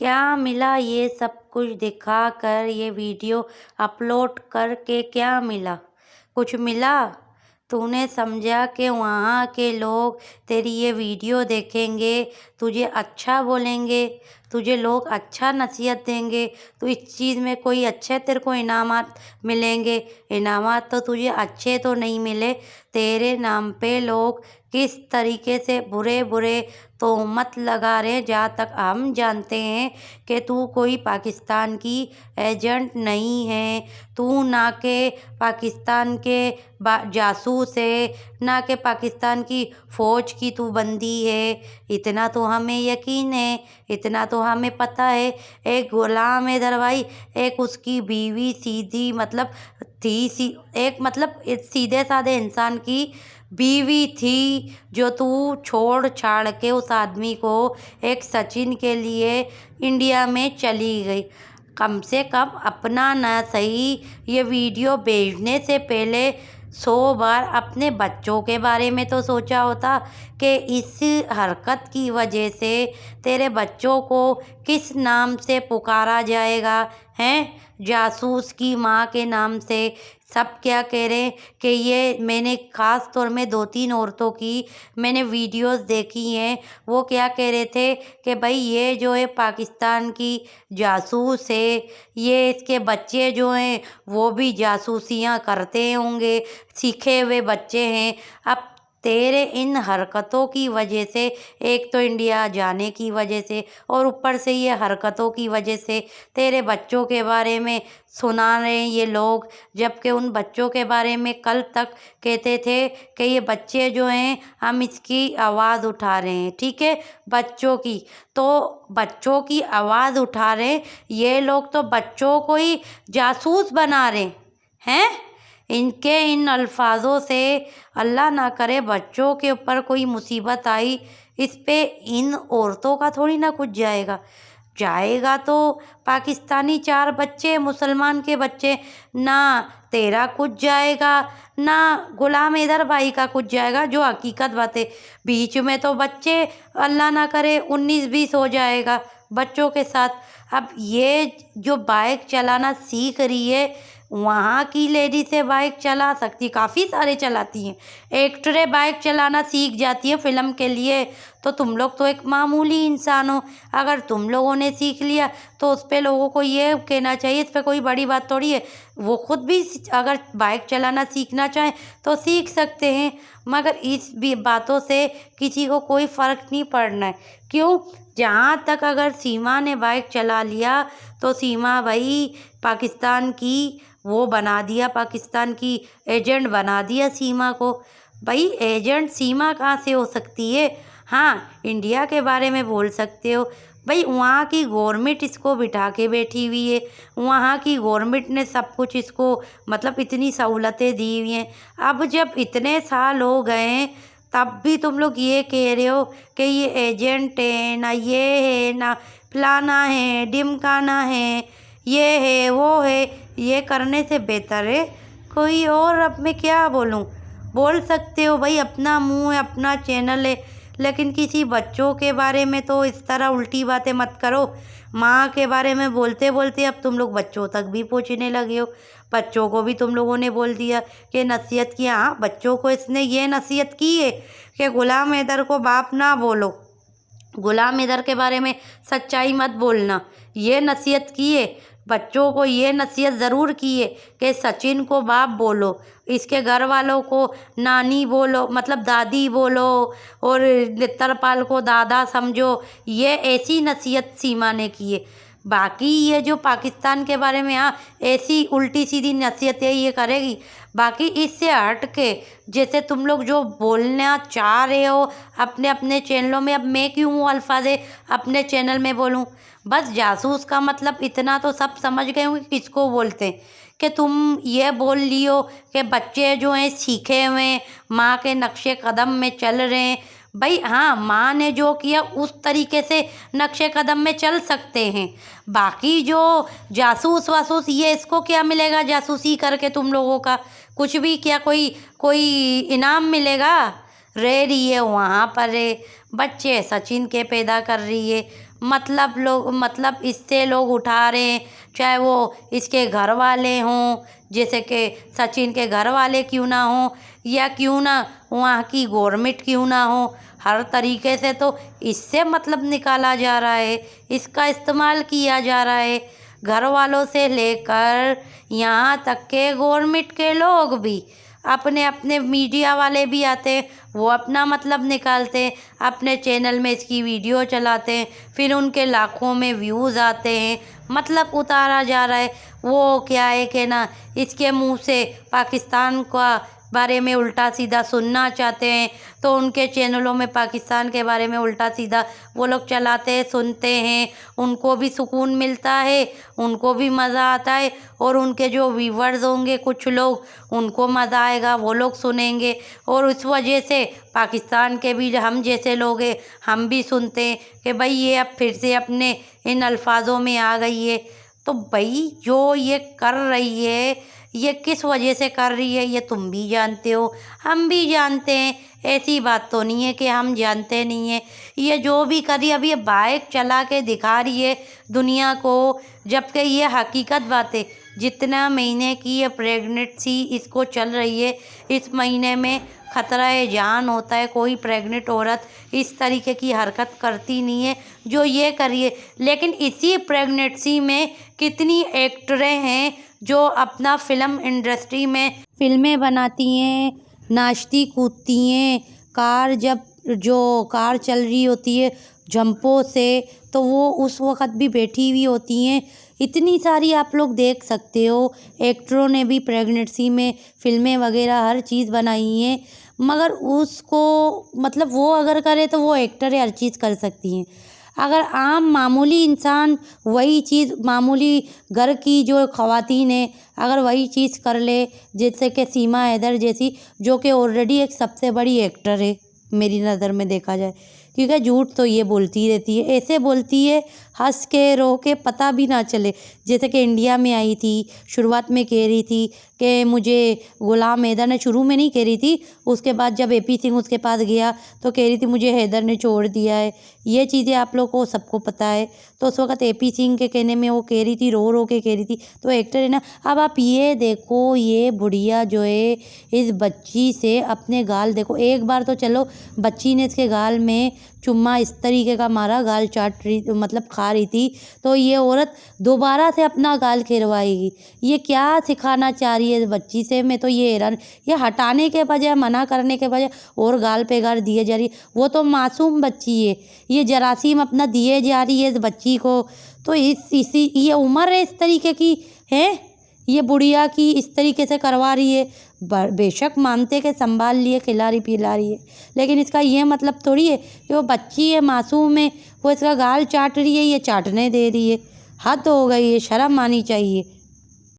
क्या मिला ये सब कुछ दिखाकर, ये वीडियो अपलोड करके क्या मिला? कुछ मिला? तूने समझा कि वहाँ के लोग तेरी ये वीडियो देखेंगे, तुझे अच्छा बोलेंगे, तुझे लोग अच्छा नसीहत देंगे, तो इस चीज़ में कोई अच्छे तेरे को इनामात मिलेंगे। इनामात तो तुझे अच्छे तो नहीं मिले। तेरे नाम पे लोग किस तरीके से बुरे बुरे तोहमत लगा रहे हैं। जहाँ तक हम जानते हैं कि तू कोई पाकिस्तान की एजेंट नहीं है, तू ना के पाकिस्तान के जासूस है, ना कि पाकिस्तान की फ़ौज की तू बंदी है। इतना तो हमें यकीन है, इतना तो हमें पता है। एक गुलाम हैदर भाई, एक उसकी बीवी सीधी मतलब थी एक मतलब एक सीधे साधे इंसान की बीवी थी, जो तू छोड़ छाड़ के उस आदमी को एक सचिन के लिए इंडिया में चली गई। कम से कम अपना ना सही, ये वीडियो भेजने से पहले 100 बार अपने बच्चों के बारे में तो सोचा होता कि इस हरकत की वजह से तेरे बच्चों को किस नाम से पुकारा जाएगा। हैं, जासूस की माँ के नाम से। सब क्या कह रहे हैं कि ये, मैंने ख़ास तौर में 2-3 औरतों की मैंने वीडियोस देखी हैं, वो क्या कह रहे थे कि भाई ये जो है पाकिस्तान की जासूस है, ये इसके बच्चे जो हैं वो भी जासूसियाँ करते होंगे, सीखे हुए बच्चे हैं। अब तेरे इन हरकतों की वजह से, एक तो इंडिया जाने की वजह से और ऊपर से ये हरकतों की वजह से तेरे बच्चों के बारे में सुना रहे हैं ये लोग, जबकि उन बच्चों के बारे में कल तक कहते थे कि ये बच्चे जो हैं हम इसकी आवाज़ उठा रहे हैं। ठीक है, बच्चों की, तो बच्चों की आवाज़ उठा रहे हैं ये लोग, तो बच्चों को ही जासूस बना रहे हैं। इनके इन अल्फाजों से अल्लाह ना करे बच्चों के ऊपर कोई मुसीबत आई, इस पे इन औरतों का थोड़ी ना कुछ जाएगा। जाएगा तो पाकिस्तानी 4 बच्चे, मुसलमान के बच्चे, ना तेरा कुछ जाएगा, ना गुलाम हैदर भाई का कुछ जाएगा। जो हकीकत बात है, बीच में तो बच्चे अल्लाह ना करे 19-20 हो जाएगा बच्चों के साथ। अब ये जो बाइक चलाना सीख रही है, वहाँ की लेडी से बाइक चला सकती, काफ़ी सारे चलाती हैं, एक्टरें बाइक चलाना सीख जाती हैं फिल्म के लिए, तो तुम लोग तो एक मामूली इंसान हो। अगर तुम लोगों ने सीख लिया तो उस पे लोगों को ये कहना चाहिए, इस पे कोई बड़ी बात थोड़ी है। वो खुद भी अगर बाइक चलाना सीखना चाहें तो सीख सकते हैं, मगर इस भी बातों से किसी को कोई फ़र्क नहीं पड़ना है। क्यों? जहाँ तक अगर सीमा ने बाइक चला लिया तो सीमा भाई पाकिस्तान की वो बना दिया, पाकिस्तान की एजेंट बना दिया सीमा को। भाई एजेंट सीमा कहाँ से हो सकती है? हाँ, इंडिया के बारे में बोल सकते हो। भाई वहाँ की गवर्नमेंट इसको बिठा के बैठी हुई है, वहाँ की गवर्नमेंट ने सब कुछ इसको मतलब इतनी सहूलतें दी हुई हैं। अब जब इतने साल हो गए हैं, तब भी तुम लोग ये कह रहे हो कि ये एजेंट है, ना ये है, ना फलाना है, ढिमकाना है, ये है, वो है। ये करने से बेहतर है कोई और, अब मैं क्या बोलूँ। बोल सकते हो भाई, अपना मुंह है, अपना चैनल है, लेकिन किसी बच्चों के बारे में तो इस तरह उल्टी बातें मत करो। माँ के बारे में बोलते बोलते अब तुम लोग बच्चों तक भी पहुँचने लगे हो। बच्चों को भी तुम लोगों ने बोल दिया कि नसीहत किया। हाँ, बच्चों को इसने ये नसीहत की है कि गुलाम हैदर को बाप ना बोलो, गुलाम हैदर के बारे में सच्चाई मत बोलना, ये नसीहत की है। बच्चों को ये नसीहत ज़रूर की है कि सचिन को बाप बोलो, इसके घर वालों को नानी बोलो, मतलब दादी बोलो, और नेत्रपाल को दादा समझो। ये ऐसी नसीहत सीमा ने की है। बाकी ये जो पाकिस्तान के बारे में, हाँ, ऐसी उल्टी सीधी नसीहतें ये करेगी। बाकी इससे हट के जैसे तुम लोग जो बोलना चाह रहे हो अपने अपने चैनलों में, अब मैं क्यों वो अल्फाज़ अपने चैनल में बोलूँ। बस जासूस का मतलब इतना तो सब समझ गए होंगे किसको बोलते हैं, कि तुम ये बोल लियो कि बच्चे जो हैं सीखे हुए हैं, माँ के नक्शे कदम में चल रहे हैं। भाई हाँ, माँ ने जो किया उस तरीके से नक्शे कदम में चल सकते हैं। बाकी जो जासूस वासूस, ये इसको क्या मिलेगा जासूसी करके तुम लोगों का? कुछ भी क्या, कोई कोई इनाम मिलेगा? रह रही है वहाँ पर है, बच्चे सचिन के पैदा कर रही है, मतलब इससे लोग उठा रहे हैं, चाहे वो इसके घर वाले हों, जैसे कि सचिन के घर वाले क्यों ना हों, या क्यों ना वहाँ की गवर्नमेंट क्यों ना हो, हर तरीके से तो इससे मतलब निकाला जा रहा है, इसका इस्तेमाल किया जा रहा है। घर वालों से लेकर यहाँ तक के गवर्नमेंट के लोग भी, अपने अपने मीडिया वाले भी आते हैं, वो अपना मतलब निकालते हैं, अपने चैनल में इसकी वीडियो चलाते हैं, फिर उनके लाखों में व्यूज़ आते हैं, मतलब उतारा जा रहा है। वो क्या है कि ना इसके मुंह से पाकिस्तान का बारे में उल्टा सीधा सुनना चाहते हैं, तो उनके चैनलों में पाकिस्तान के बारे में उल्टा सीधा वो लोग चलाते हैं, सुनते हैं, उनको भी सुकून मिलता है, उनको भी मज़ा आता है, और उनके जो व्यूवर्स होंगे कुछ लोग, उनको मज़ा आएगा, वो लोग सुनेंगे, और उस वजह से पाकिस्तान के भी हम जैसे लोग हैं, हम भी सुनते हैं कि भाई ये अब फिर से अपने इन अल्फाजों में आ गई है। तो भाई जो ये कर रही है, ये किस वजह से कर रही है, ये तुम भी जानते हो, हम भी जानते हैं, ऐसी बात तो नहीं है कि हम जानते नहीं हैं। ये जो भी कर रही है, अब ये बाइक चला के दिखा रही है दुनिया को, जबकि ये हकीकत बात है। जितना महीने की ये प्रेगनेंसी इसको चल रही है, इस महीने में खतरा जान होता है, कोई प्रेग्नेंट औरत इस तरीके की हरकत करती नहीं है जो ये कर रही है। लेकिन इसी प्रेगनेंसी में कितनी एक्टरें हैं जो अपना फिल्म इंडस्ट्री में फिल्में बनाती हैं, नाचती कूदती हैं, कार चल रही होती है जंपों से, तो वो उस वक़्त भी बैठी हुई होती हैं। इतनी सारी आप लोग देख सकते हो, एक्टरों ने भी प्रेगनेंसी में फिल्में वगैरह हर चीज़ बनाई हैं, मगर उसको मतलब वो अगर करे तो वो एक्टर हर चीज़ कर सकती हैं। अगर आम मामूली इंसान वही चीज़, मामूली घर की जो ख़वातीन है, अगर वही चीज़ कर ले, जैसे कि सीमा हैदर जैसी, जो कि ऑलरेडी एक सबसे बड़ी एक्टर है मेरी नज़र में देखा जाए, क्योंकि झूठ तो ये बोलती रहती है, ऐसे बोलती है हंस के रो के पता भी ना चले। जैसे कि इंडिया में आई थी, शुरुआत में कह रही थी कि मुझे गुलाम हैदर ने, शुरू में नहीं कह रही थी, उसके बाद जब AP सिंह उसके पास गया तो कह रही थी मुझे हैदर ने छोड़ दिया है। ये चीज़ें आप लोग को सबको पता है। तो उस वक़्त AP सिंह के कहने में वो कह रही थी, रो रो के कह रही थी, तो एक्टर है ना। अब आप ये देखो, ये बुढ़िया जो है इस बच्ची से अपने गाल देखो, एक बार तो चलो बच्ची ने इसके गाल में चुम्मा इस तरीके का मारा, गाल चाट रही, मतलब खा रही थी, तो ये औरत दोबारा से अपना गाल खिलवाएगी। ये क्या सिखाना चाह रही है इस बच्ची से, मैं तो ये हैरान। ये हटाने के बजाय, मना करने के बजाय और गाल पे गाल दिए जा रही है। वो तो मासूम बच्ची है, ये जरासीम अपना दिए जा रही है इस बच्ची को। तो ये उम्र है इस तरीके की है, ये बुढ़िया की इस तरीके से करवा रही है। बेशक मानते कि संभाल लिए, खिला रही पिला रही है, लेकिन इसका ये मतलब थोड़ी है कि वो बच्ची है, मासूम है, वो इसका गाल चाट रही है, ये चाटने दे रही है। हद हो गई है, शर्म आनी चाहिए।